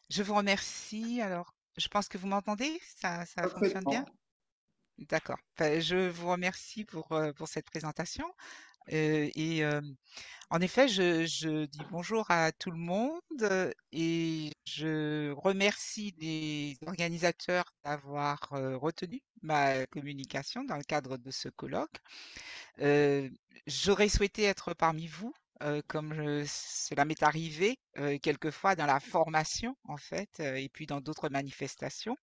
Je vous remercie. Alors, je pense que vous m'entendez? Ça fonctionne bien? Parfaitement. D'accord. Enfin, je vous remercie pour cette présentation. Et en effet, je dis bonjour à tout le monde et je remercie les organisateurs d'avoir retenu ma communication dans le cadre de ce colloque. Heu, J'aurais souhaité être parmi vous, comme cela m'est arrivé, quelquefois dans la formation en fait, et puis dans d'autres manifestations.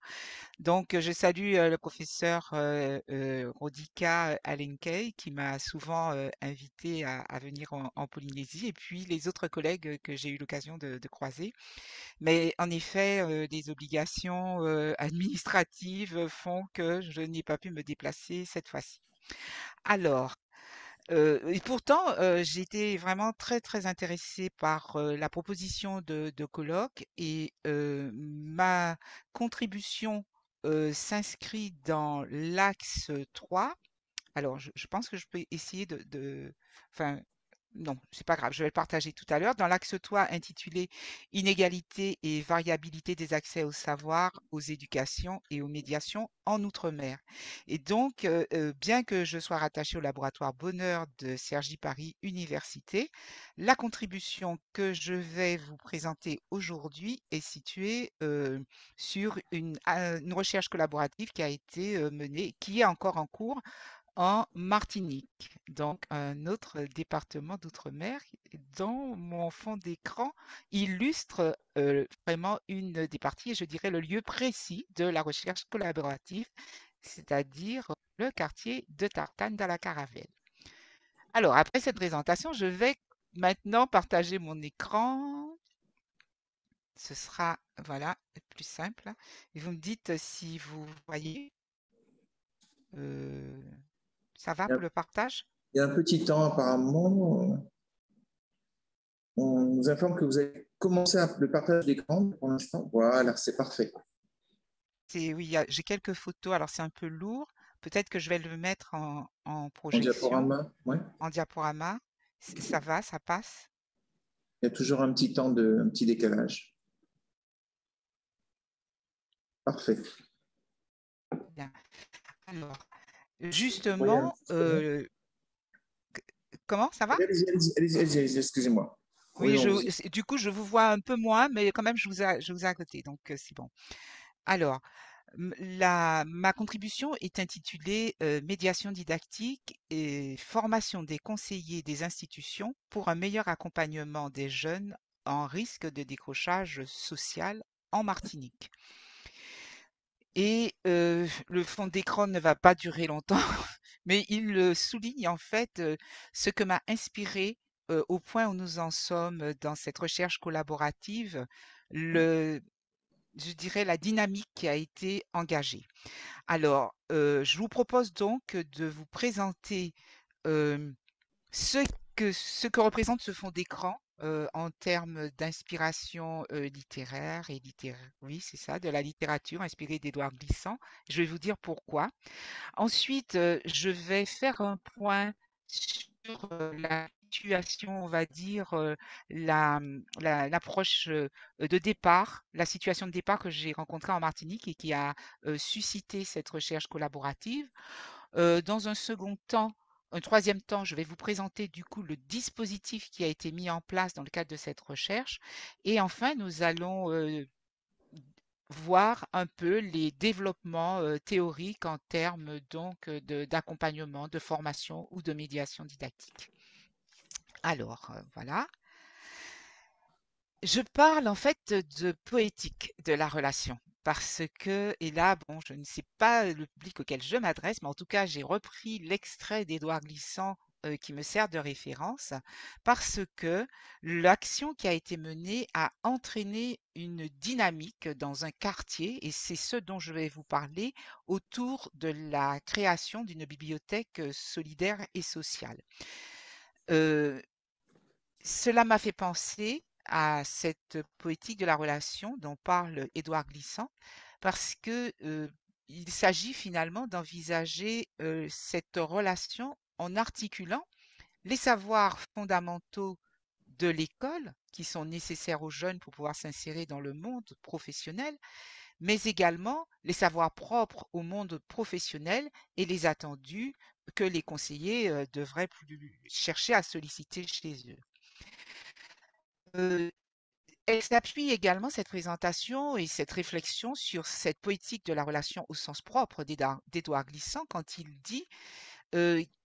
Donc, je salue, le professeur, Rodika Alenquer qui m'a souvent, invitée à venir en Polynésie et puis les autres collègues, que j'ai eu l'occasion de croiser. Mais en effet, les obligations, administratives font que je n'ai pas pu me déplacer cette fois-ci. Alors, et pourtant, j'ai été vraiment très, très intéressée par, la proposition de colloque et ma contribution, s'inscrit dans l'axe 3. Alors je pense que je peux essayer enfin, non, c'est pas grave, je vais le partager tout à l'heure. Dans l'axe 3 intitulé Inégalité et variabilité des accès au savoir, aux éducations et aux médiations en outre-mer. Et donc, bien que je sois rattachée au laboratoire Bonheur de Cergy Paris Université, la contribution que je vais vous présenter aujourd'hui est située sur une recherche collaborative qui a été menée, qui est encore en cours en Martinique, donc un autre département d'outre-mer dont mon fond d'écran illustre vraiment une des parties, et je dirais le lieu précis de la recherche collaborative, c'est-à-dire le quartier de Tartane dans la Caravelle. Alors, après cette présentation, je vais maintenant partager mon écran. Ce sera, voilà, plus simple. Et vous me dites si vous voyez. euh, Ça va Il y a, pour le partage? il y a un petit temps, apparemment, on nous informe que vous avez commencé le partage d'écran pour l'instant. Voilà, c'est parfait. Oui, j'ai quelques photos, alors c'est un peu lourd. Peut-être que je vais le mettre en En projection, diaporama, ouais. en diaporama. Ça va, ça passe. Il y a toujours un petit décalage. Parfait. Bien. Alors, Oui, justement, comment ça va? excusez-moi. Oui, Oui, on vous... du coup, je vous vois un peu moins, mais quand même, je vous ai à côté, donc c'est bon. Alors, ma contribution est intitulée Médiation didactique et formation des conseillers des institutions pour un meilleur accompagnement des jeunes en risque de décrochage social en Martinique. Et le fond d'écran ne va pas durer longtemps, mais il souligne en fait ce que m'a inspiré au point où nous en sommes dans cette recherche collaborative, le, je dirais la dynamique qui a été engagée. Alors, je vous propose donc de vous présenter hem, ce que représente ce fond d'écran, en termes d'inspiration, littéraire et oui, c'est ça, de la littérature inspirée d'Édouard Glissant. Je vais vous dire pourquoi. Ensuite, je vais faire un point sur, la situation, on va dire, l'approche, de départ, la situation de départ que j'ai rencontrée en Martinique et qui a, suscité cette recherche collaborative. Dans un second temps, un troisième temps, je vais vous présenter du coup le dispositif qui a été mis en place dans le cadre de cette recherche. Et enfin, nous allons, voir un peu les développements théoriques en termes donc d'accompagnement, de formation ou de médiation didactique. Alors, voilà. Je parle en fait de poétique de la relation parce que, et là, bon, je ne sais pas le public auquel je m'adresse, mais en tout cas, j'ai repris l'extrait d'Édouard Glissant qui me sert de référence parce que l'action qui a été menée a entraîné une dynamique dans un quartier et c'est ce dont je vais vous parler autour de la création d'une bibliothèque solidaire et sociale. Euh, Cela m'a fait penser à cette poétique de la relation dont parle Édouard Glissant, parce que il s'agit finalement d'envisager cette relation en articulant les savoirs fondamentaux de l'école qui sont nécessaires aux jeunes pour pouvoir s'insérer dans le monde professionnel, mais également les savoirs propres au monde professionnel et les attendus que les conseillers devraient chercher à solliciter chez eux. Euh, Elle s'appuie également, cette présentation et cette réflexion, sur cette poétique de la relation au sens propre d'Édouard Glissant quand il dit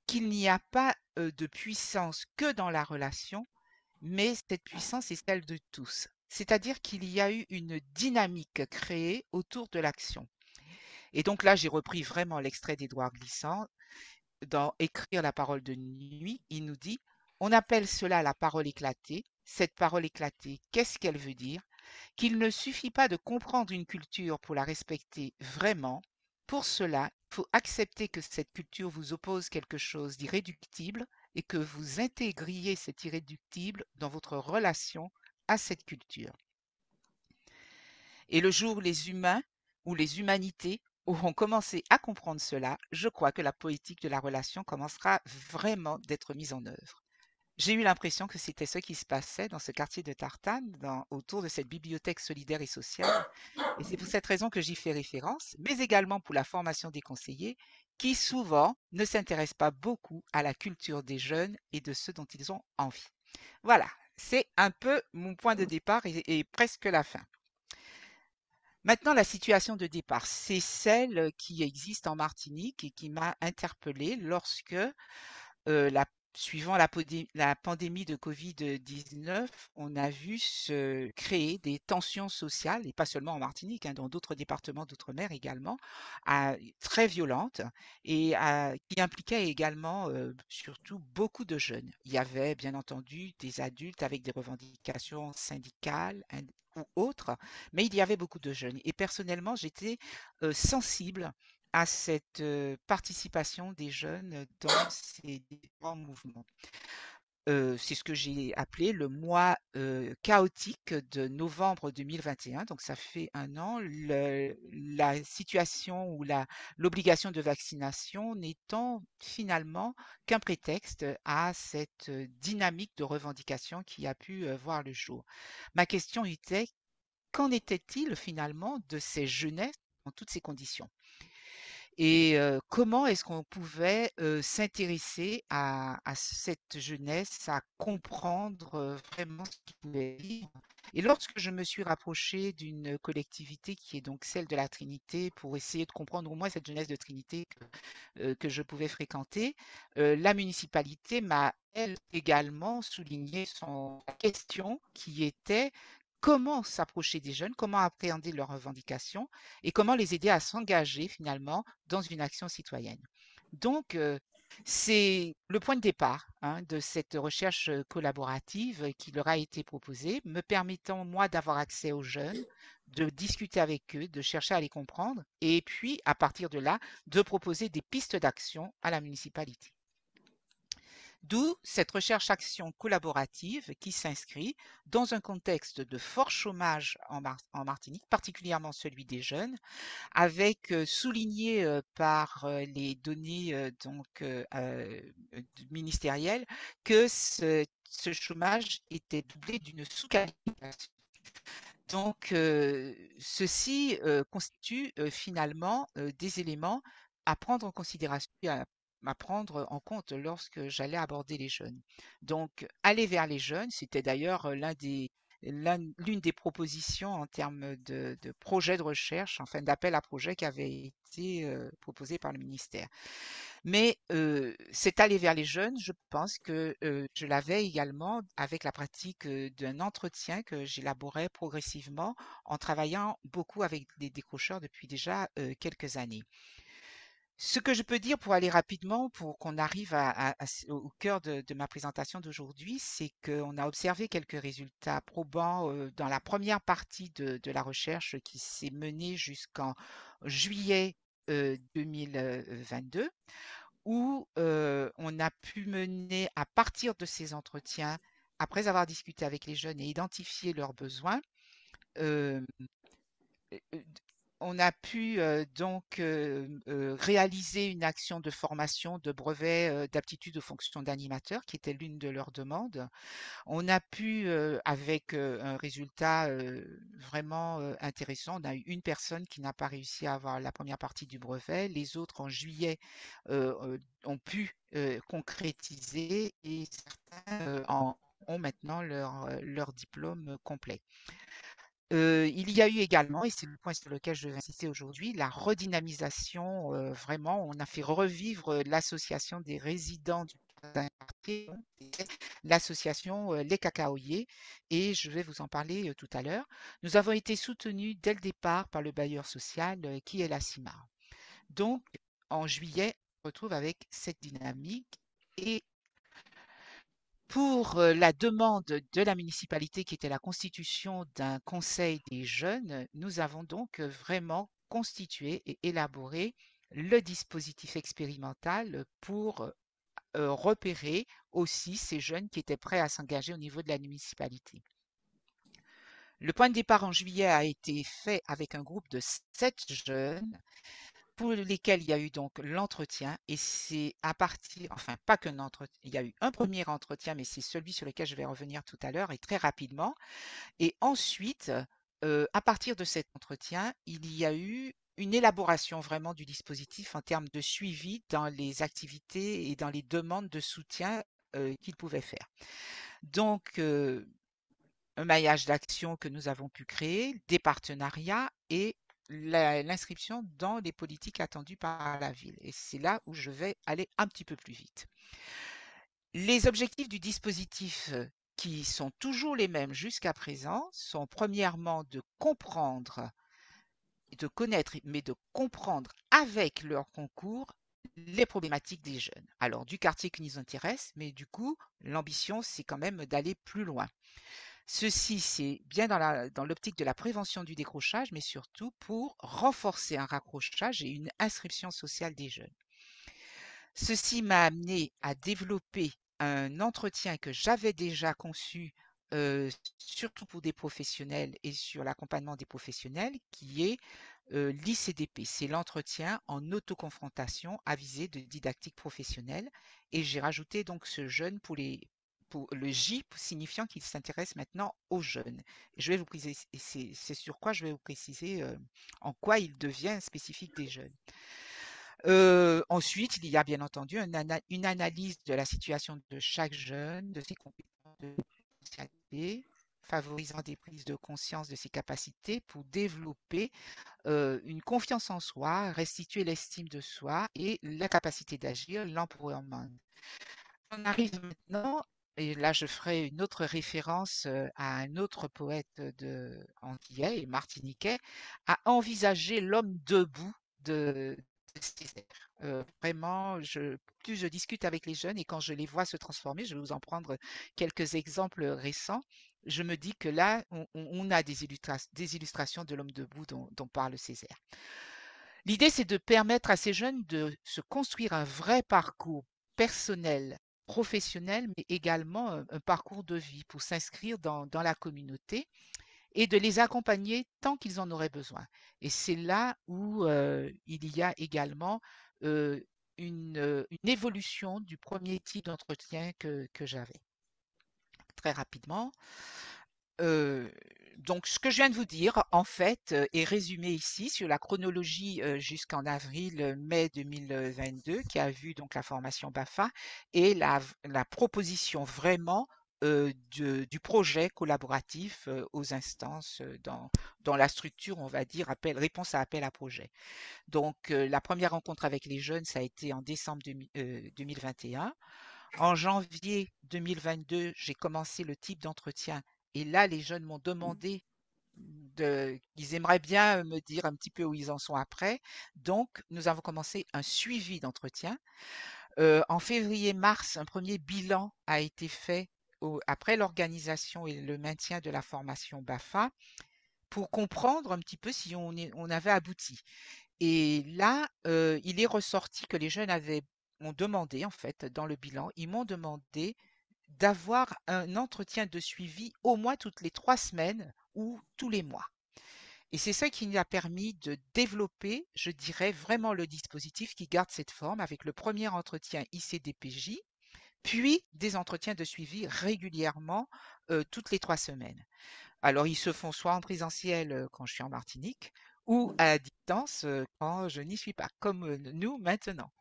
qu'il n'y a pas de puissance que dans la relation, mais cette puissance est celle de tous. C'est-à-dire qu'il y a eu une dynamique créée autour de l'action. Et donc là, j'ai repris vraiment l'extrait d'Édouard Glissant dans Écrire la parole de nuit. Il nous dit, on appelle cela la parole éclatée. Cette parole éclatée, qu'est-ce qu'elle veut dire? Qu'il ne suffit pas de comprendre une culture pour la respecter vraiment. Pour cela, il faut accepter que cette culture vous oppose quelque chose d'irréductible et que vous intégriez cet irréductible dans votre relation à cette culture. Et le jour où les humains ou les humanités auront commencé à comprendre cela, je crois que la poétique de la relation commencera vraiment d'être mise en œuvre. J'ai eu l'impression que c'était ce qui se passait dans ce quartier de Tartane, autour de cette bibliothèque solidaire et sociale. Et c'est pour cette raison que j'y fais référence, mais également pour la formation des conseillers, qui souvent ne s'intéressent pas beaucoup à la culture des jeunes et de ceux dont ils ont envie. Voilà, c'est un peu mon point de départ et presque la fin. Maintenant, la situation de départ, c'est celle qui existe en Martinique et qui m'a interpellée lorsque la suivant la pandémie de Covid-19, on a vu se créer des tensions sociales, et pas seulement en Martinique, hein, dans d'autres départements d'outre-mer également, très violentes et qui impliquaient également surtout beaucoup de jeunes. Il y avait bien entendu des adultes avec des revendications syndicales ou autres, mais il y avait beaucoup de jeunes. Et personnellement, j'étais sensible à cette participation des jeunes dans ces différents mouvements. C'est ce que j'ai appelé le mois chaotique de novembre 2021, donc ça fait un an. La situation ou l'obligation de vaccination n'étant finalement qu'un prétexte à cette dynamique de revendication qui a pu voir le jour. Ma question était, qu'en était-il finalement de ces jeunesses dans toutes ces conditions? Et comment est-ce qu'on pouvait, s'intéresser à cette jeunesse, à comprendre, vraiment ce qu'ils pouvaient vivre? Et lorsque je me suis rapprochée d'une collectivité qui est donc celle de la Trinité pour essayer de comprendre au moins cette jeunesse de Trinité que je pouvais fréquenter, la municipalité m'a, elle, également souligné son question qui était: comment s'approcher des jeunes, comment appréhender leurs revendications et comment les aider à s'engager finalement dans une action citoyenne. Donc, c'est le point de départ, hein, de cette recherche collaborative qui leur a été proposée, me permettant, moi, d'avoir accès aux jeunes, de discuter avec eux, de chercher à les comprendre, et puis, à partir de là, de proposer des pistes d'action à la municipalité. D'où cette recherche-action collaborative qui s'inscrit dans un contexte de fort chômage en Martinique, particulièrement celui des jeunes, avec souligné par les données ministérielles que ce chômage était doublé d'une sous-qualification. Donc, ceci constitue finalement des éléments à prendre en considération, à prendre en compte lorsque j'allais aborder les jeunes. Donc, aller vers les jeunes, c'était d'ailleurs l'une des propositions en termes de projet de recherche, enfin d'appel à projet qui avait été proposé par le ministère. Mais c'est aller vers les jeunes, je pense que je l'avais également avec la pratique d'un entretien que j'élaborais progressivement en travaillant beaucoup avec des décrocheurs depuis déjà quelques années. Ce que je peux dire pour aller rapidement, pour qu'on arrive au cœur de ma présentation d'aujourd'hui, c'est qu'on a observé quelques résultats probants dans la première partie de la recherche qui s'est menée jusqu'en juillet 2022 où on a pu mener à partir de ces entretiens, après avoir discuté avec les jeunes et identifié leurs besoins, euh, on a pu réaliser une action de formation de brevet d'aptitude aux fonctions d'animateur, qui était l'une de leurs demandes. On a pu, avec un résultat vraiment intéressant, on a eu une personne qui n'a pas réussi à avoir la première partie du brevet. Les autres, en juillet, ont pu concrétiser et certains ont maintenant leur diplôme complet. Il y a eu également, et c'est le point sur lequel je vais insister aujourd'hui, la redynamisation. Vraiment, on a fait revivre l'association des résidents du quartier, l'association Les Cacaoyers, et je vais vous en parler tout à l'heure. Nous avons été soutenus dès le départ par le bailleur social qui est la CIMAR. Donc, en juillet, on se retrouve avec cette dynamique et pour la demande de la municipalité qui était la constitution d'un conseil des jeunes, nous avons donc vraiment constitué et élaboré le dispositif expérimental pour repérer aussi ces jeunes qui étaient prêts à s'engager au niveau de la municipalité. Le point de départ en juillet a été fait avec un groupe de 7 jeunes pour lesquels il y a eu donc l'entretien et c'est à partir, enfin pas qu'un entretien, il y a eu un premier entretien, mais c'est celui sur lequel je vais revenir tout à l'heure et très rapidement. Et ensuite, à partir de cet entretien, il y a eu une élaboration vraiment du dispositif en termes de suivi dans les activités et dans les demandes de soutien qu'ils pouvaient faire. Donc, un maillage d'actions que nous avons pu créer, des partenariats et l'inscription dans les politiques attendues par la ville. Et c'est là où je vais aller un petit peu plus vite. Les objectifs du dispositif qui sont toujours les mêmes jusqu'à présent sont premièrement de comprendre, de connaître, mais de comprendre avec leur concours les problématiques des jeunes. Alors du quartier qui nous intéresse, mais du coup, l'ambition, c'est quand même d'aller plus loin. Ceci, c'est bien dans l'optique de la prévention du décrochage, mais surtout pour renforcer un raccrochage et une inscription sociale des jeunes. Ceci m'a amené à développer un entretien que j'avais déjà conçu, surtout pour des professionnels et sur l'accompagnement des professionnels, qui est l'ICDP. C'est l'entretien en autoconfrontation à visée de didactique professionnelle. Et j'ai rajouté donc ce jeune pour le J signifiant qu'il s'intéresse maintenant aux jeunes. Et je vais vous préciser, c'est sur quoi je vais vous préciser en quoi il devient spécifique des jeunes. Ensuite, il y a bien entendu une analyse de la situation de chaque jeune, de ses compétences de potentialité, favorisant des prises de conscience de ses capacités pour développer une confiance en soi, restituer l'estime de soi et la capacité d'agir, l'empowerment. On arrive maintenant, et là je ferai une autre référence à un autre poète antillais et martiniquais, à envisager l'homme debout de Césaire. Vraiment, plus je discute avec les jeunes et quand je les vois se transformer, je vais vous en prendre quelques exemples récents, je me dis que là, on a des illustrations de l'homme debout dont parle Césaire. L'idée, c'est de permettre à ces jeunes de se construire un vrai parcours personnel, professionnel, mais également un parcours de vie pour s'inscrire dans la communauté et de les accompagner tant qu'ils en auraient besoin. Et c'est là où il y a également euh, une évolution du premier type d'entretien que j'avais. Très rapidement. Heu, donc ce que je viens de vous dire, en fait, est résumé ici sur la chronologie, jusqu'en mai 2022 qui a vu donc la formation BAFA et la proposition vraiment, du projet collaboratif, aux instances, dans la structure, on va dire, réponse à appel à projet. Donc, la première rencontre avec les jeunes, ça a été en décembre 2021. En janvier 2022, j'ai commencé le type d'entretien et là, les jeunes m'ont demandé ils aimeraient bien me dire un petit peu où ils en sont après. Donc, nous avons commencé un suivi d'entretien. En février-mars, un premier bilan a été fait après l'organisation et le maintien de la formation BAFA pour comprendre un petit peu si on avait abouti. Et là, il est ressorti que les jeunes ont demandé, en fait, dans le bilan, ils m'ont demandé d'avoir un entretien de suivi au moins toutes les 3 semaines ou tous les mois. Et c'est ça qui nous a permis de développer, je dirais, vraiment le dispositif qui garde cette forme avec le premier entretien ICDPJ, puis des entretiens de suivi régulièrement toutes les 3 semaines. Alors, ils se font soit en présentiel quand je suis en Martinique ou à distance quand je n'y suis pas, comme nous maintenant.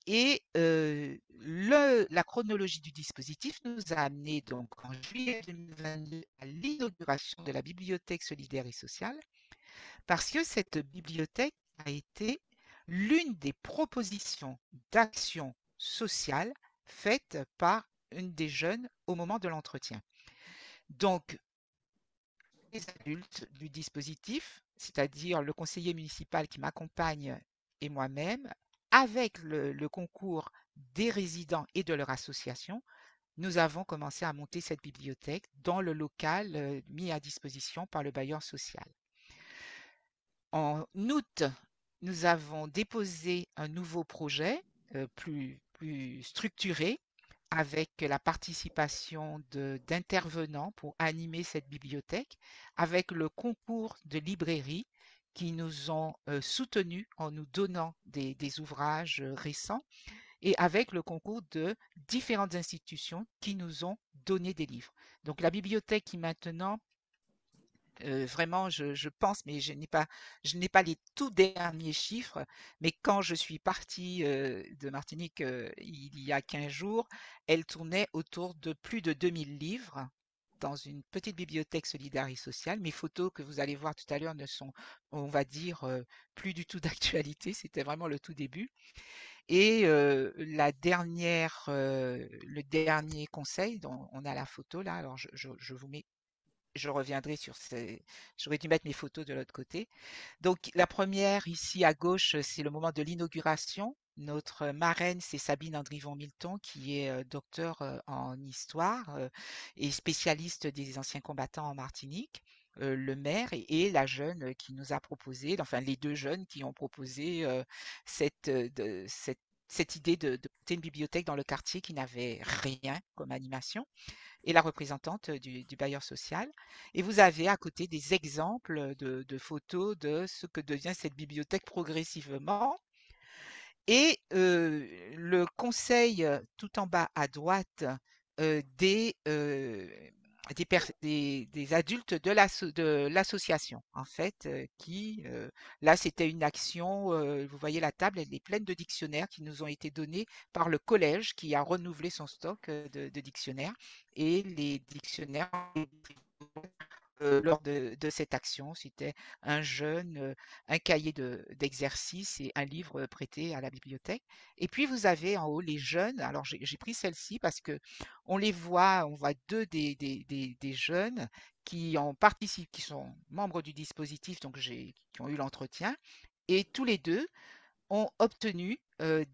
Et la chronologie du dispositif nous a amené donc en juillet 2022 à l'inauguration de la bibliothèque solidaire et sociale, parce que cette bibliothèque a été l'une des propositions d'action sociale faites par une des jeunes au moment de l'entretien. Donc, les adultes du dispositif, c'est-à-dire le conseiller municipal qui m'accompagne et moi-même, avec le concours des résidents et de leur association, nous avons commencé à monter cette bibliothèque dans le local mis à disposition par le bailleur social. En août, nous avons déposé un nouveau projet plus structuré avec la participation d'intervenants pour animer cette bibliothèque, avec le concours de librairies qui nous ont soutenus en nous donnant des ouvrages récents et avec le concours de différentes institutions qui nous ont donné des livres. Donc la bibliothèque qui maintenant vraiment, je pense, mais je n'ai pas les tout derniers chiffres, mais quand je suis partie de Martinique il y a 15 jours, elle tournait autour de plus de 2000 livres dans une petite bibliothèque solidaire et sociale. Mes photos que vous allez voir tout à l'heure ne sont, on va dire, plus du tout d'actualité. C'était vraiment le tout début. Et le dernier conseil, dont on a la photo là, alors je vous mets je reviendrai sur ces. J'aurais dû mettre mes photos de l'autre côté. Donc, la première, ici à gauche, c'est le moment de l'inauguration. Notre marraine, c'est Sabine Andrivon-Milton, qui est docteur en histoire et spécialiste des anciens combattants en Martinique. Le maire et la jeune qui nous a proposé, enfin les deux jeunes qui ont proposé cette, cette idée de monter une bibliothèque dans le quartier qui n'avait rien comme animation et la représentante du bailleur social. Et vous avez à côté des exemples de photos de ce que devient cette bibliothèque progressivement. Et le conseil tout en bas à droite des adultes de l'association, en fait, là, c'était une action, vous voyez la table, elle est pleine de dictionnaires qui nous ont été donnés par le collège qui a renouvelé son stock de dictionnaires. Et les dictionnaires lors de cette action. C'était un jeune, un cahier d'exercice et un livre prêté à la bibliothèque. Et puis vous avez en haut les jeunes. Alors j'ai pris celle-ci parce que on voit deux des jeunes qui ont participé, qui sont membres du dispositif, donc qui ont eu l'entretien. Et tous les deux ont obtenu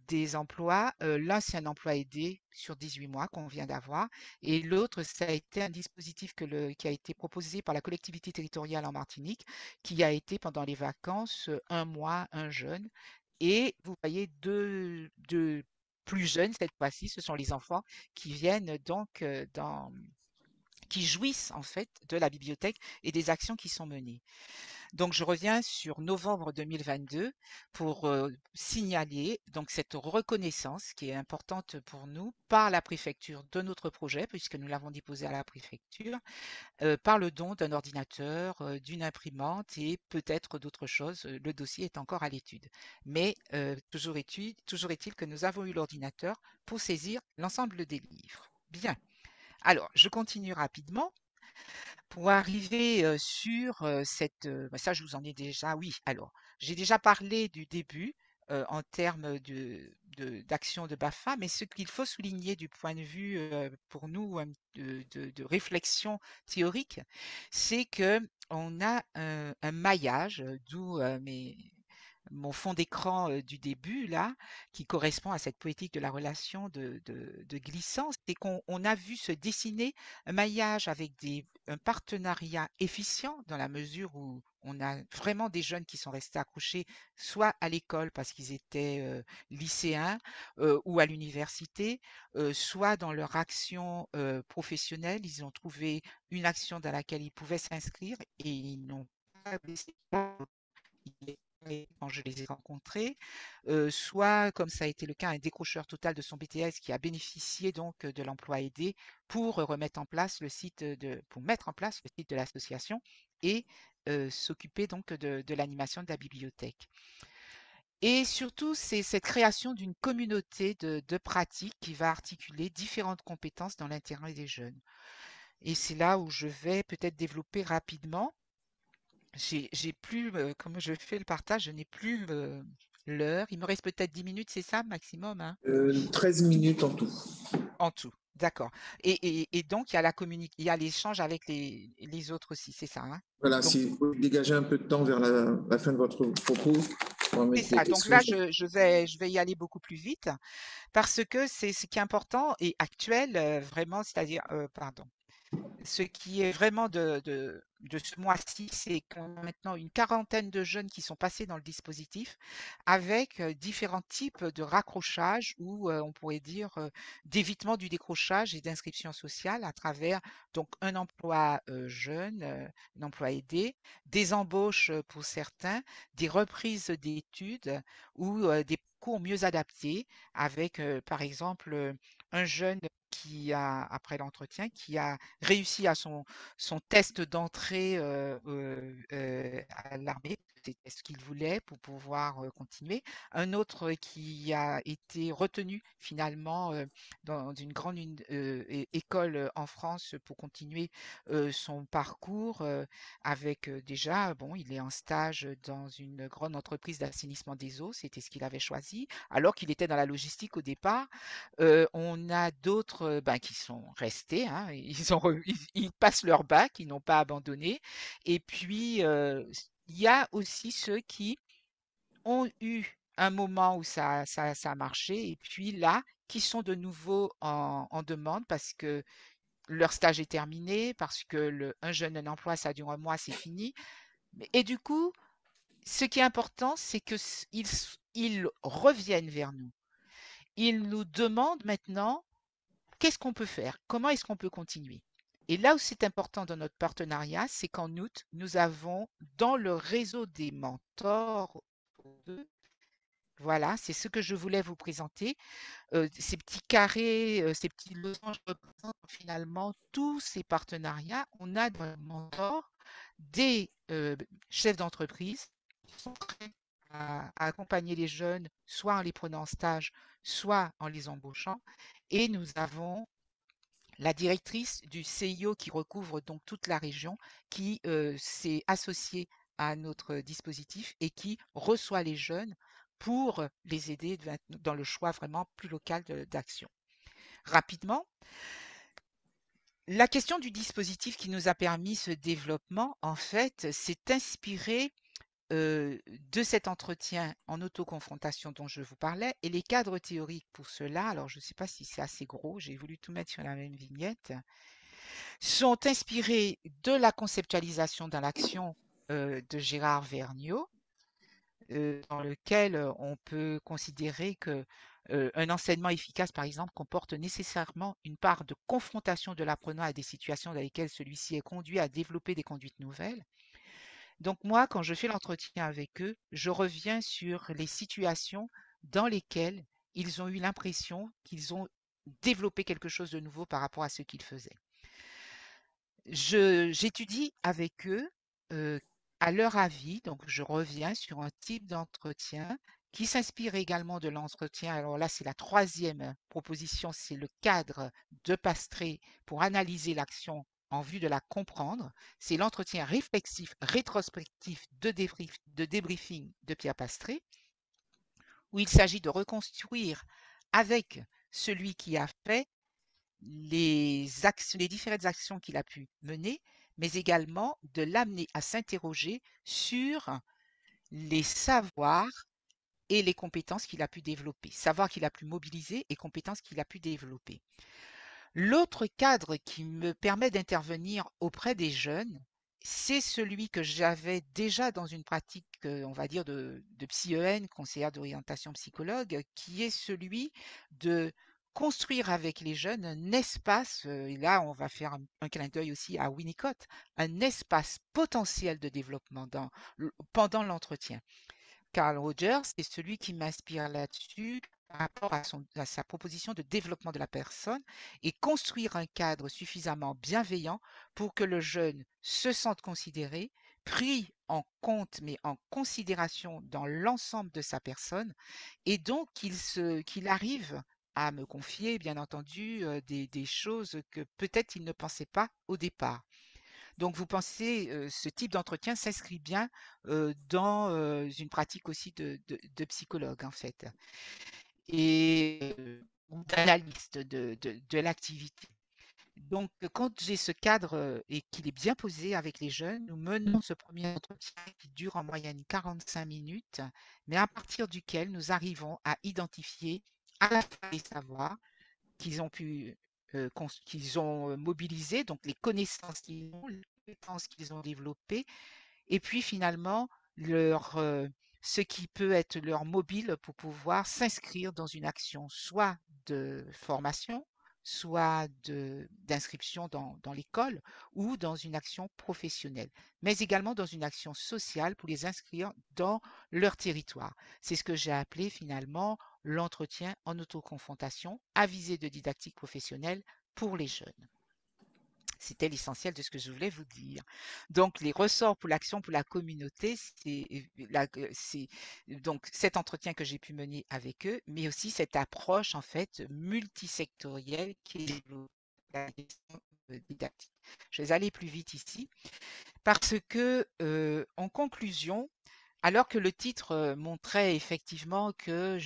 des emplois. L'un, c'est un emploi aidé sur 18 mois qu'on vient d'avoir, et l'autre, ça a été un dispositif qui a été proposé par la collectivité territoriale en Martinique, qui a été pendant les vacances un mois, un jeune. Et vous voyez deux plus jeunes cette fois-ci, ce sont les enfants qui viennent donc qui jouissent en fait de la bibliothèque et des actions qui sont menées. Donc, je reviens sur novembre 2022 pour signaler donc cette reconnaissance qui est importante pour nous par la préfecture de notre projet, puisque nous l'avons déposé à la préfecture, par le don d'un ordinateur, d'une imprimante et peut-être d'autres choses. Le dossier est encore à l'étude. Mais toujours est-il que nous avons eu l'ordinateur pour saisir l'ensemble des livres. Bien. Alors, je continue rapidement. Pour arriver, sur, bah, ça je vous en ai déjà oui, alors, j'ai déjà parlé du début, en termes d'action de BAFA, mais ce qu'il faut souligner du point de vue, pour nous, de réflexion théorique, c'est qu'on a un maillage, d'où, mon fond d'écran, du début là, qui correspond à cette poétique de la relation de glissance, c'est qu'on a vu se dessiner un maillage avec un partenariat efficient dans la mesure où on a vraiment des jeunes qui sont restés accrochés soit à l'école parce qu'ils étaient lycéens ou à l'université, soit dans leur action professionnelle, ils ont trouvé une action dans laquelle ils pouvaient s'inscrire et ils n'ont quand je les ai rencontrés, soit, comme ça a été le cas, un décrocheur total de son BTS qui a bénéficié donc de l'emploi aidé pour remettre en place le site pour mettre en place le site de l'association et s'occuper donc de l'animation de la bibliothèque. Et surtout, c'est cette création d'une communauté de pratiques qui va articuler différentes compétences dans l'intérêt des jeunes. Et c'est là où je vais peut-être développer rapidement. J'ai plus, comme je fais le partage, je n'ai plus l'heure. Il me reste peut-être 10 minutes, c'est ça, maximum, hein, 13 minutes en tout. en tout. D'accord. Et donc, il y a l'échange avec les autres aussi, c'est ça, hein? Voilà, Donc, si vous dégagez un peu de temps vers la fin de votre propos, on va c'est mettre des ça. Donc questions. là, je vais y aller beaucoup plus vite parce que c'est ce qui est important et actuel, vraiment, c'est-à-dire, pardon. Ce qui est vraiment de ce mois-ci, c'est qu'on a maintenant une quarantaine de jeunes qui sont passés dans le dispositif avec différents types de raccrochages ou on pourrait dire d'évitement du décrochage et d'inscription sociale à travers donc un emploi jeune, un emploi aidé, des embauches pour certains, des reprises d'études ou des cours mieux adaptés avec par exemple un jeune qui a, après l'entretien, qui a réussi à son test d'entrée à l'armée. C'était ce qu'il voulait pour pouvoir continuer. Un autre qui a été retenu finalement dans une grande école en France pour continuer son parcours avec déjà, bon, il est en stage dans une grande entreprise d'assainissement des eaux, c'était ce qu'il avait choisi, alors qu'il était dans la logistique au départ. On a d'autres, ben, qui sont restés, hein, ils passent leur bac, ils n'ont pas abandonné et puis, il y a aussi ceux qui ont eu un moment où ça a marché et puis là, qui sont de nouveau en demande parce que leur stage est terminé, parce que un jeune, un emploi, ça dure un mois, c'est fini. Et du coup, ce qui est important, c'est que ils reviennent vers nous. Ils nous demandent maintenant qu'est-ce qu'on peut faire? Comment est-ce qu'on peut continuer? Et là où c'est important dans notre partenariat, c'est qu'en août, nous avons dans le réseau des mentors, voilà, c'est ce que je voulais vous présenter. Ces petits carrés, ces petits losanges représentent finalement tous ces partenariats. On a dans le mentor des chefs d'entreprise qui sont prêts à accompagner les jeunes, soit en les prenant en stage, soit en les embauchant. Et nous avons la directrice du CIO qui recouvre donc toute la région, qui s'est associée à notre dispositif et qui reçoit les jeunes pour les aider dans le choix vraiment plus local d'action. Rapidement, la question du dispositif qui nous a permis ce développement, en fait, s'est inspirée de cet entretien en autoconfrontation dont je vous parlais et les cadres théoriques pour cela, alors je ne sais pas si c'est assez gros, j'ai voulu tout mettre sur la même vignette, sont inspirés de la conceptualisation dans l'action de Gérard Vergniaud, dans lequel on peut considérer que un enseignement efficace, par exemple, comporte nécessairement une part de confrontation de l'apprenant à des situations dans lesquelles celui-ci est conduit à développer des conduites nouvelles. Donc moi, quand je fais l'entretien avec eux, je reviens sur les situations dans lesquelles ils ont eu l'impression qu'ils ont développé quelque chose de nouveau par rapport à ce qu'ils faisaient. J'étudie avec eux, heu, à leur avis, donc je reviens sur un type d'entretien qui s'inspire également de l'entretien. Alors là, c'est la troisième proposition, c'est le cadre de Pastré pour analyser l'action en vue de la comprendre. C'est l'entretien réflexif, rétrospectif de débriefing de Pierre Pastré, où il s'agit de reconstruire avec celui qui a fait les différentes actions qu'il a pu mener, mais également de l'amener à s'interroger sur les savoirs et les compétences qu'il a pu développer, savoirs qu'il a pu mobiliser et compétences qu'il a pu développer. L'autre cadre qui me permet d'intervenir auprès des jeunes, c'est celui que j'avais déjà dans une pratique, on va dire, de psy-EN, conseillère d'orientation psychologue, qui est celui de construire avec les jeunes un espace, et là on va faire un clin d'œil aussi à Winnicott, un espace potentiel de développement pendant l'entretien. Carl Rogers, c'est celui qui m'inspire là-dessus par rapport à sa proposition de développement de la personne et construire un cadre suffisamment bienveillant pour que le jeune se sente considéré, pris en compte, mais en considération dans l'ensemble de sa personne, et donc qu'il arrive à me confier, bien entendu, des choses que peut-être il ne pensait pas au départ. Donc vous pensez, ce type d'entretien s'inscrit bien, dans, une pratique aussi de psychologue, en fait, et ou d'analyste de l'activité. Donc quand j'ai ce cadre, et qu'il est bien posé avec les jeunes, nous menons ce premier entretien qui dure en moyenne 45 minutes, mais à partir duquel nous arrivons à identifier à la fois les savoirs qu'ils ont pu, qu'ils ont, mobilisés, donc les connaissances qu'ils ont, les compétences qu'ils ont développées, et puis finalement leur, ce qui peut être leur mobile pour pouvoir s'inscrire dans une action soit de formation, soit d'inscription dans l'école ou dans une action professionnelle, mais également dans une action sociale pour les inscrire dans leur territoire. C'est ce que j'ai appelé finalement l'entretien en autoconfrontation à visée de didactique professionnelle pour les jeunes. C'était l'essentiel de ce que je voulais vous dire. Donc, les ressorts pour l'action pour la communauté, c'est donc cet entretien que j'ai pu mener avec eux, mais aussi cette approche en fait multisectorielle qui est développée à la question didactique. Je vais aller plus vite ici parce que, en conclusion, alors que le titre montrait effectivement que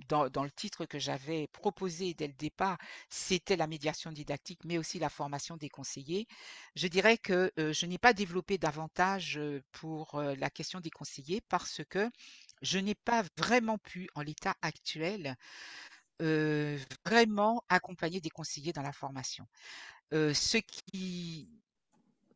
dans le titre que j'avais proposé dès le départ, c'était la médiation didactique, mais aussi la formation des conseillers. Je dirais que je n'ai pas développé davantage pour la question des conseillers parce que je n'ai pas vraiment pu, en l'état actuel, vraiment accompagner des conseillers dans la formation. Ce qui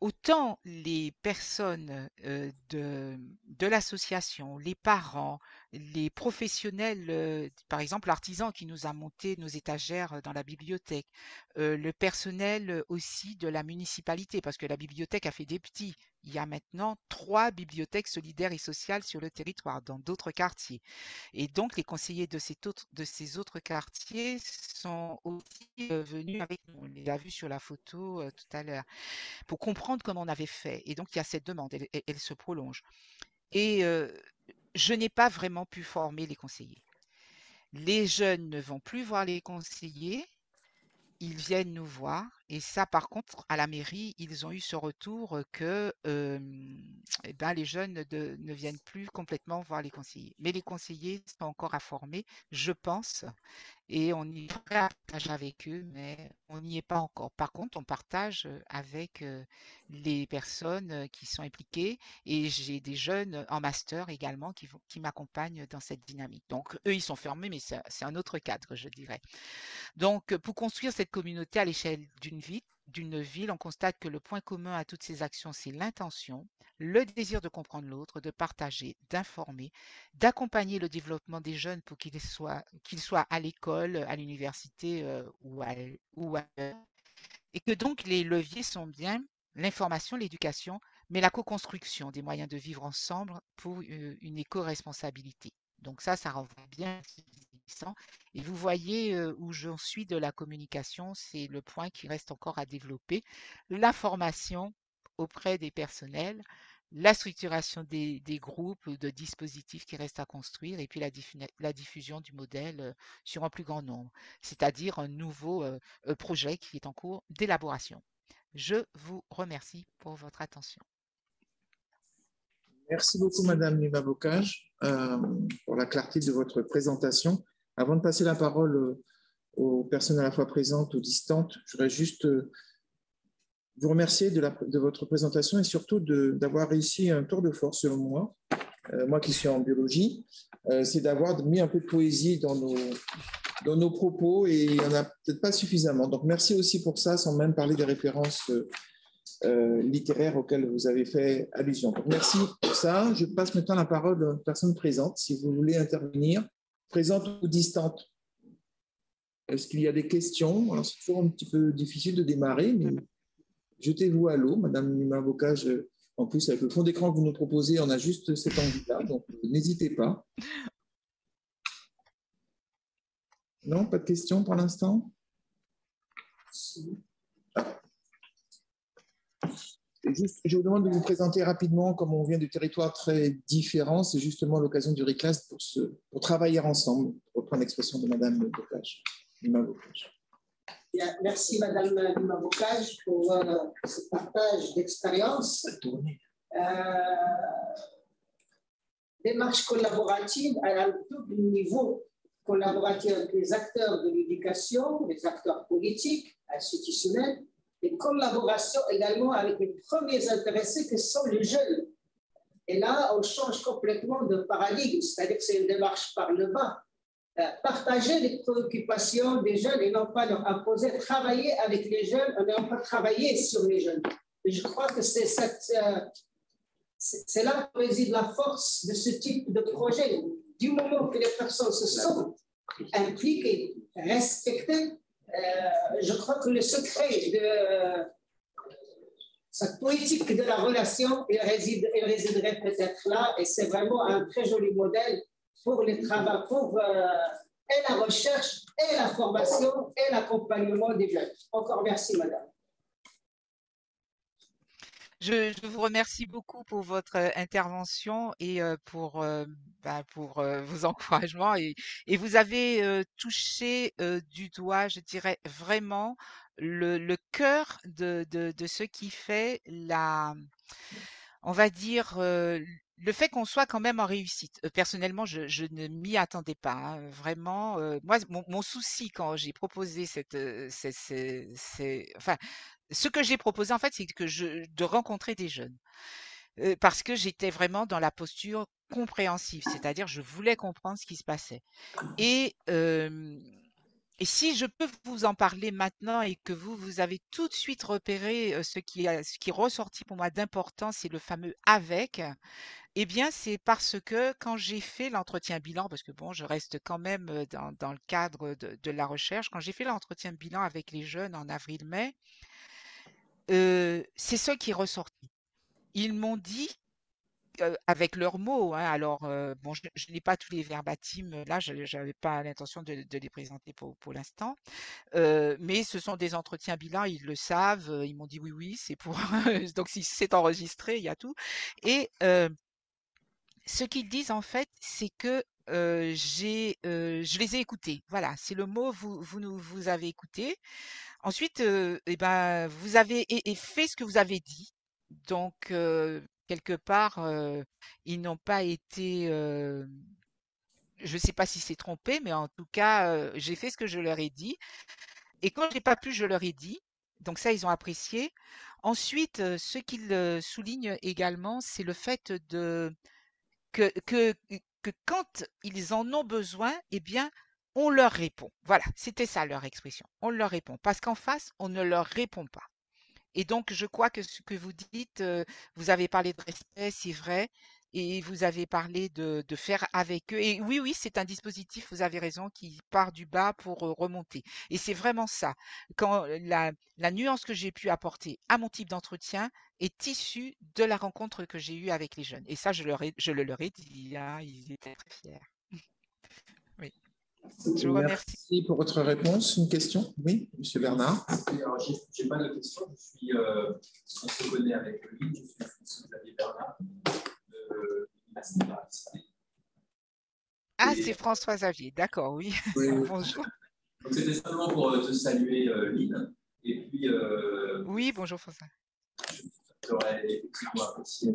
Autant les personnes, de l'association, les parents, les professionnels, par exemple l'artisan qui nous a monté nos étagères, dans la bibliothèque, le personnel, aussi de la municipalité, parce que la bibliothèque a fait des petits. Il y a maintenant 3 bibliothèques solidaires et sociales sur le territoire, dans d'autres quartiers, et donc les conseillers de ces autres quartiers sont aussi, venus avec nous. On les a vus sur la photo, tout à l'heure, pour comprendre comment on avait fait. Et donc, il y a cette demande, elle se prolonge. Et je n'ai pas vraiment pu former les conseillers. Les jeunes ne vont plus voir les conseillers, ils viennent nous voir. Et ça, par contre, à la mairie, ils ont eu ce retour que eh ben, les jeunes ne viennent plus complètement voir les conseillers. Mais les conseillers sont encore à former, je pense, et on y partage avec eux, mais on n'y est pas encore. Par contre, on partage avec les personnes qui sont impliquées, et j'ai des jeunes en master également qui m'accompagnent dans cette dynamique. Donc, eux, ils sont fermés, mais c'est un autre cadre, je dirais. Donc, pour construire cette communauté à l'échelle d'une ville, on constate que le point commun à toutes ces actions, c'est l'intention, le désir de comprendre l'autre, de partager, d'informer, d'accompagner le développement des jeunes pour qu'ils soient à l'école, à l'université, ou ailleurs, et que donc les leviers sont bien l'information, l'éducation, mais la co-construction des moyens de vivre ensemble pour une éco-responsabilité. Donc ça renvoie bien à ce disant. Et vous voyez où j'en suis de la communication, c'est le point qui reste encore à développer. La formation auprès des personnels, la structuration des groupes ou de dispositifs qui restent à construire, et puis la diffusion du modèle sur un plus grand nombre, c'est-à-dire un nouveau projet qui est en cours d'élaboration. Je vous remercie pour votre attention. Merci beaucoup, Madame Lima Bocage, pour la clarté de votre présentation. Avant de passer la parole aux personnes à la fois présentes ou distantes, je voudrais juste vous remercier de votre présentation et surtout d'avoir réussi un tour de force, selon moi, moi qui suis en biologie, c'est d'avoir mis un peu de poésie dans nos propos, et il n'y en a peut-être pas suffisamment. Donc, merci aussi pour ça, sans même parler des références littéraires auxquelles vous avez fait allusion. Donc, merci pour ça. Je passe maintenant la parole aux personnes présentes, si vous voulez intervenir, présentes ou distantes. Est-ce qu'il y a des questions? Alors, c'est toujours un petit peu difficile de démarrer, mais jetez-vous à l'eau, Madame Nima Bocage. En plus, avec le fond d'écran que vous nous proposez, on a juste cette envie-là, donc n'hésitez pas. Non, pas de questions pour l'instant? Juste, je vous demande de vous présenter rapidement, comme on vient de territoires très différents, c'est justement l'occasion du RICLAS pour travailler ensemble, pour reprendre l'expression de Madame Bocage. Nima Bocage. Bien, merci Madame Nima Bocage pour ce partage d'expérience. Démarche collaborative à tout niveau collaboratif avec les acteurs de l'éducation, les acteurs politiques, institutionnels, et collaboration également avec les premiers intéressés que sont les jeunes. Et là, on change complètement de paradigme, c'est-à-dire que c'est une démarche par le bas. Partager les préoccupations des jeunes et non pas leur imposer, travailler avec les jeunes, et non pas travailler sur les jeunes. Et je crois que c'est là que réside la force de ce type de projet. Du moment que les personnes se sentent impliquées, respectées, je crois que le secret de cette politique de la relation, il résiderait peut-être là, et c'est vraiment un très joli modèle pour les travaux, pour et la recherche, et la formation, et l'accompagnement des jeunes. Encore merci, madame. Je vous remercie beaucoup pour votre intervention et pour vos encouragements. Et vous avez touché du doigt, je dirais vraiment, le cœur de ce qui fait on va dire, le fait qu'on soit quand même en réussite. Personnellement, je ne m'y attendais pas, hein, vraiment. Moi, mon souci quand j'ai proposé enfin, ce que j'ai proposé, en fait, c'est de rencontrer des jeunes. Parce que j'étais vraiment dans la posture compréhensive, c'est-à-dire je voulais comprendre ce qui se passait. Et, et si je peux vous en parler maintenant et que vous avez tout de suite repéré ce qui est ressorti pour moi d'important, c'est le fameux avec. Eh bien, c'est parce que quand j'ai fait l'entretien bilan, parce que bon, je reste quand même dans le cadre de la recherche, quand j'ai fait l'entretien bilan avec les jeunes en avril-mai, c'est ce qui est ressorti. Ils m'ont dit, avec leurs mots, hein, alors bon, je n'ai pas tous les verbatim, là, je n'avais pas l'intention de les présenter pour l'instant, mais ce sont des entretiens bilan, ils le savent, ils m'ont dit oui, oui, c'est pour, donc si c'est enregistré, il y a tout. Et ce qu'ils disent en fait, c'est que je les ai écoutés. Voilà, c'est le mot, vous avez écouté. Ensuite, eh ben, vous avez et fait ce que vous avez dit. Donc, quelque part, ils n'ont pas été, je ne sais pas si c'est trompé, mais en tout cas, j'ai fait ce que je leur ai dit. Et quand j'ai pas pu, je leur ai dit. Donc ça, ils ont apprécié. Ensuite, ce qu'ils soulignent également, c'est le fait que, que, que quand ils en ont besoin, eh bien, on leur répond. Voilà, c'était ça leur expression. On leur répond. Parce qu'en face, on ne leur répond pas. Et donc, je crois que ce que vous dites, vous avez parlé de respect, c'est vrai, et vous avez parlé de faire avec eux. Et oui, oui, c'est un dispositif, vous avez raison, qui part du bas pour remonter. Et c'est vraiment ça. Quand la nuance que j'ai pu apporter à mon type d'entretien est issue de la rencontre que j'ai eue avec les jeunes. Et ça, je le leur ai dit, hein, ils étaient très fiers. Oui, je vous remercie. Merci pour votre réponse. Une question? Oui, Monsieur Bernard. Oui, alors, j'ai pas de question. On se connaît avec lui. Je suis François-Xavier Bernard de l'Université Paris. Ah, c'est François Xavier, d'accord, oui. Oui. Bonjour. Donc, c'était simplement pour te saluer, Lynn. Et puis, Oui, bonjour François. j'aurais effectivement apprécié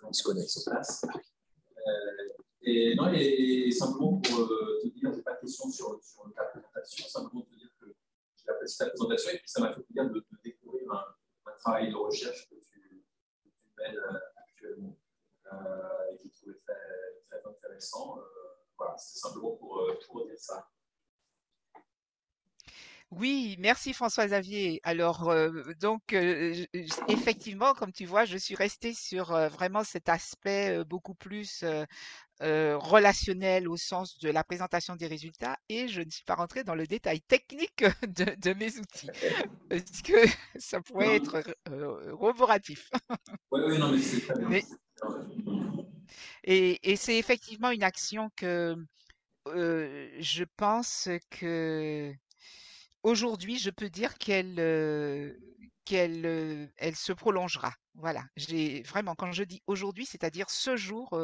qu'on se connaisse sur place. Et non, et simplement pour te dire, j'ai pas de question sur ta présentation, simplement te dire que j'ai apprécié ta présentation et puis ça m'a fait plaisir de découvrir un travail de recherche que tu mènes actuellement. Et que je trouvais très, très intéressant. Voilà, c'était simplement pour dire ça. Oui, merci François-Xavier. Alors, donc, effectivement, comme tu vois, je suis restée sur vraiment cet aspect beaucoup plus relationnel au sens de la présentation des résultats et je ne suis pas rentrée dans le détail technique de mes outils parce que ça pourrait Non, être roboratif. oui, oui, non, mais c'est très bien. Mais, et c'est effectivement une action que je pense que aujourd'hui, je peux dire elle se prolongera. Voilà, j'ai vraiment quand je dis aujourd'hui, c'est-à-dire ce jour,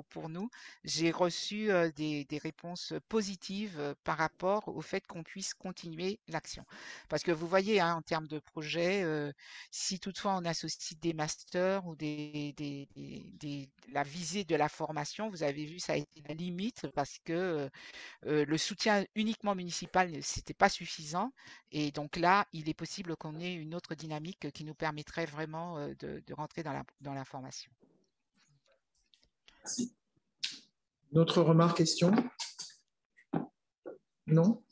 pour nous, j'ai reçu, des réponses positives, par rapport au fait qu'on puisse continuer l'action. Parce que vous voyez, hein, en termes de projet, si toutefois on associe des masters ou la visée de la formation, vous avez vu, ça a été la limite parce que, le soutien uniquement municipal, c'était pas suffisant et donc là, il est possible qu'on ait une autre dynamique qui nous permettrait vraiment, de rentrer dans la formation. Merci. D'autres remarques, questions? Non?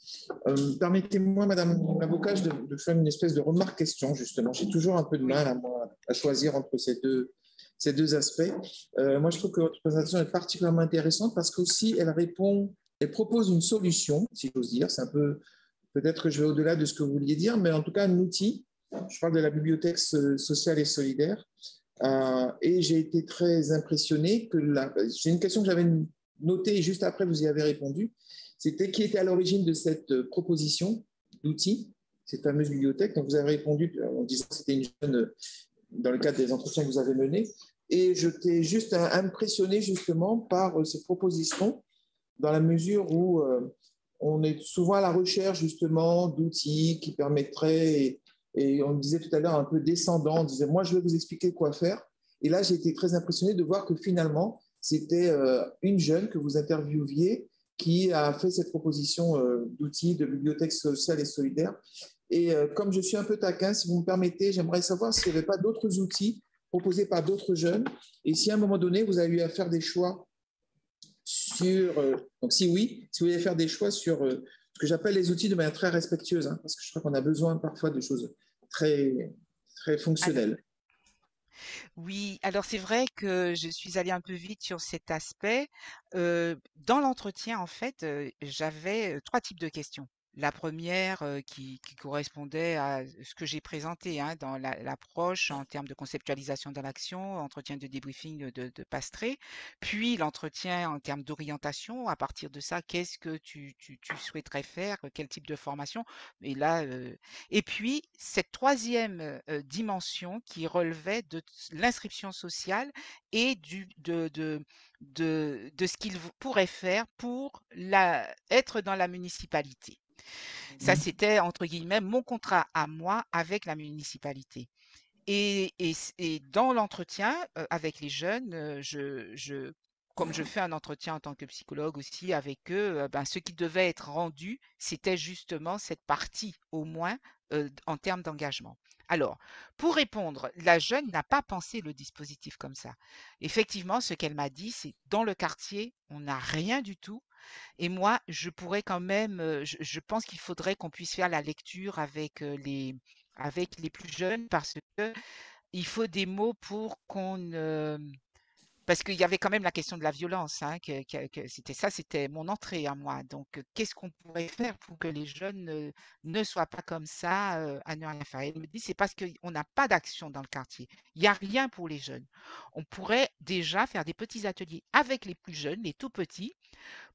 Permettez-moi, Madame l'avocat, de faire une espèce de remarque-question, justement. J'ai toujours un peu de Oui. mal à choisir entre ces deux aspects. Moi, je trouve que votre présentation est particulièrement intéressante parce qu'aussi, elle propose une solution, si j'ose dire. C'est un peu, peut-être que je vais au-delà de ce que vous vouliez dire, mais en tout cas, un outil. Je parle de la bibliothèque sociale et solidaire. Et j'ai été très impressionné que j'ai une question que j'avais notée et juste après, vous y avez répondu. C'était qui était à l'origine de cette proposition d'outil, cette fameuse bibliothèque. Donc, vous avez répondu en disant que c'était une jeune dans le cadre des entretiens que vous avez menés. Et je t'ai juste impressionné justement par ces propositions dans la mesure où on est souvent à la recherche justement d'outils qui permettraient, et on disait tout à l'heure un peu descendant, on disait moi je vais vous expliquer quoi faire. Et là j'ai été très impressionné de voir que finalement c'était une jeune que vous interviewiez qui a fait cette proposition d'outils de bibliothèque sociale et solidaire. Et comme je suis un peu taquin, si vous me permettez, j'aimerais savoir s'il n'y avait pas d'autres outils proposés par d'autres jeunes et si à un moment donné vous avez eu à faire des choix sur. Donc, si oui, si vous voulez faire des choix sur ce que j'appelle les outils de manière très respectueuse, hein, parce que je crois qu'on a besoin parfois de choses très, très Alors fonctionnelles. oui, alors c'est vrai que je suis allée un peu vite sur cet aspect. Dans l'entretien, en fait, j'avais, 3 types de questions. La première, qui correspondait à ce que j'ai présenté, hein, dans l'approche en termes de conceptualisation de l'action, entretien de débriefing, de Pastré, puis l'entretien en termes d'orientation. À partir de ça, qu'est-ce que tu souhaiterais faire? Quel type de formation? Et là, et puis cette troisième dimension qui relevait de l'inscription sociale et de ce qu'il pourrait faire pour être dans la municipalité. Ça, c'était entre guillemets mon contrat à moi avec la municipalité. Et dans l'entretien avec les jeunes, comme je fais un entretien en tant que psychologue aussi avec eux, ben, ce qui devait être rendu, c'était justement cette partie, au moins, en termes d'engagement. Alors, pour répondre, la jeune n'a pas pensé le dispositif comme ça. Effectivement, ce qu'elle m'a dit, c'est dans le quartier, on n'a rien du tout. Et moi, je pourrais quand même, je pense qu'il faudrait qu'on puisse faire la lecture avec les plus jeunes parce que il faut des mots pour parce qu'il y avait quand même la question de la violence, hein, c'était mon entrée à moi. Donc, qu'est-ce qu'on pourrait faire pour que les jeunes ne soient pas comme ça, à ne rien faire? Elle me dit, c'est parce qu'on n'a pas d'action dans le quartier. Il n'y a rien pour les jeunes. On pourrait déjà faire des petits ateliers avec les plus jeunes, les tout petits,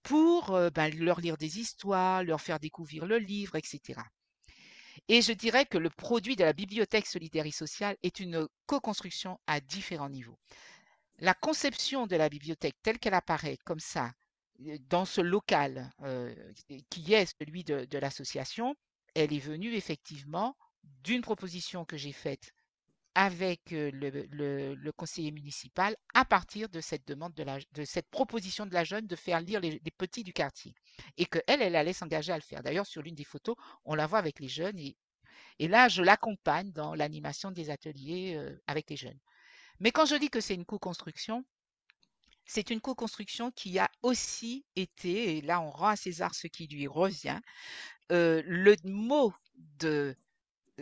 pour ben, leur lire des histoires, leur faire découvrir le livre, etc. Et je dirais que le produit de la bibliothèque solidaire et sociale est une co-construction à différents niveaux. La conception de la bibliothèque telle qu'elle apparaît comme ça, dans ce local qui est celui de l'association, elle est venue effectivement d'une proposition que j'ai faite avec le conseiller municipal à partir de cette demande de cette proposition de la jeune de faire lire les petits du quartier et qu'elle, elle allait s'engager à le faire. D'ailleurs, sur l'une des photos, on la voit avec les jeunes et là, je l'accompagne dans l'animation des ateliers avec les jeunes. Mais quand je dis que c'est une co-construction, c'est une co-construction qui a aussi été, et là on rend à César ce qui lui revient, le mot de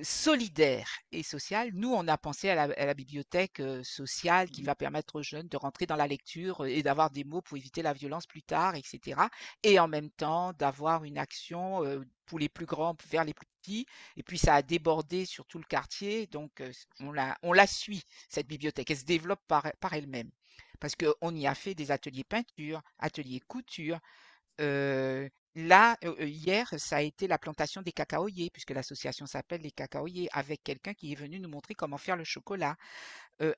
solidaire et sociale, nous, on a pensé à la bibliothèque sociale qui va permettre aux jeunes de rentrer dans la lecture et d'avoir des mots pour éviter la violence plus tard, etc. Et en même temps, d'avoir une action pour les plus grands vers les plus petits. Et puis, ça a débordé sur tout le quartier. Donc, on la suit, cette bibliothèque. Elle se développe par elle-même. Parce qu'on y a fait des ateliers peinture, ateliers couture, là, hier, ça a été la plantation des cacaoyers, puisque l'association s'appelle les cacaoyers, avec quelqu'un qui est venu nous montrer comment faire le chocolat.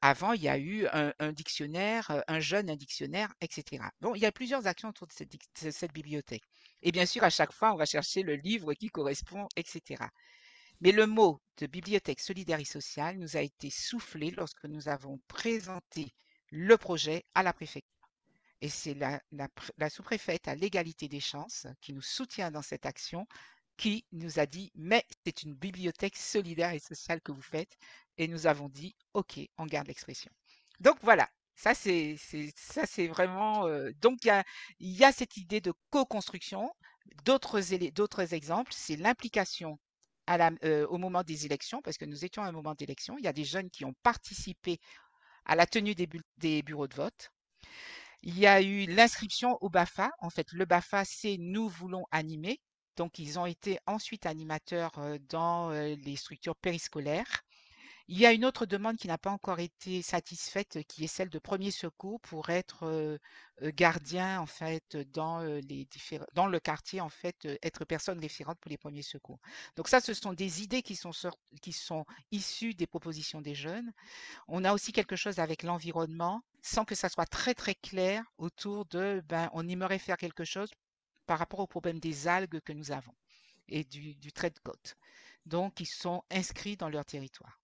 Avant, il y a eu un dictionnaire, un jeune, un dictionnaire, etc. Bon, il y a plusieurs actions autour de cette bibliothèque. Et bien sûr, à chaque fois, on va chercher le livre qui correspond, etc. Mais le mot de bibliothèque solidaire et sociale nous a été soufflé lorsque nous avons présenté le projet à la préfecture. Et c'est la sous-préfète à l'égalité des chances qui nous soutient dans cette action, qui nous a dit, mais c'est une bibliothèque solidaire et sociale que vous faites. Et nous avons dit, OK, on garde l'expression. Donc voilà, ça c'est vraiment... donc il y a cette idée de co-construction. D'autres exemples, c'est l'implication au moment des élections, parce que nous étions à un moment d'élection. Il y a des jeunes qui ont participé à la tenue des bureaux de vote. Il y a eu l'inscription au BAFA. En fait, le BAFA, c'est Nous voulons animer. Donc, ils ont été ensuite animateurs dans les structures périscolaires. Il y a une autre demande qui n'a pas encore été satisfaite, qui est celle de premier secours pour être gardien en fait dans le quartier en fait, être personne référente pour les premiers secours. Donc ça, ce sont des idées qui sont issues des propositions des jeunes. On a aussi quelque chose avec l'environnement, sans que ça soit très très clair autour de, ben, on aimerait faire quelque chose par rapport au problème des algues que nous avons et du trait de côte. Donc, ils sont inscrits dans leur territoire.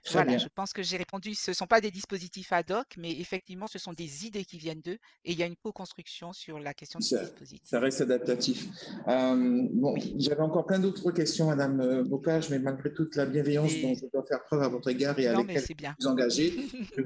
Très Voilà, bien. je pense que j'ai répondu. Ce ne sont pas des dispositifs ad hoc, mais effectivement, ce sont des idées qui viennent d'eux et il y a une co-construction sur la question du dispositif. Ça reste adaptatif. Bon, Oui. j'avais encore plein d'autres questions, Madame Bocage, mais malgré toute la bienveillance dont je dois faire preuve à votre égard et à Non, mais laquelle c'est bien. vous engagez, je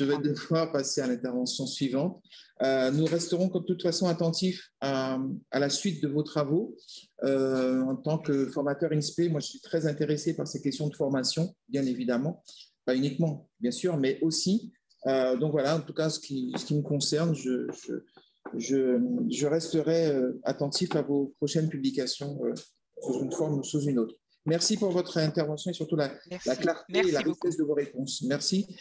vais devoir passer à l'intervention suivante. Nous resterons de toute façon attentifs à la suite de vos travaux. En tant que formateur INSPE, moi, je suis très intéressé par ces questions de formation, bien évidemment. Pas uniquement, bien sûr, mais aussi. Donc voilà, en tout cas, ce qui me concerne, je resterai attentif à vos prochaines publications sous une forme ou sous une autre. Merci pour votre intervention et surtout la clarté et la Merci beaucoup. richesse de vos réponses. Merci.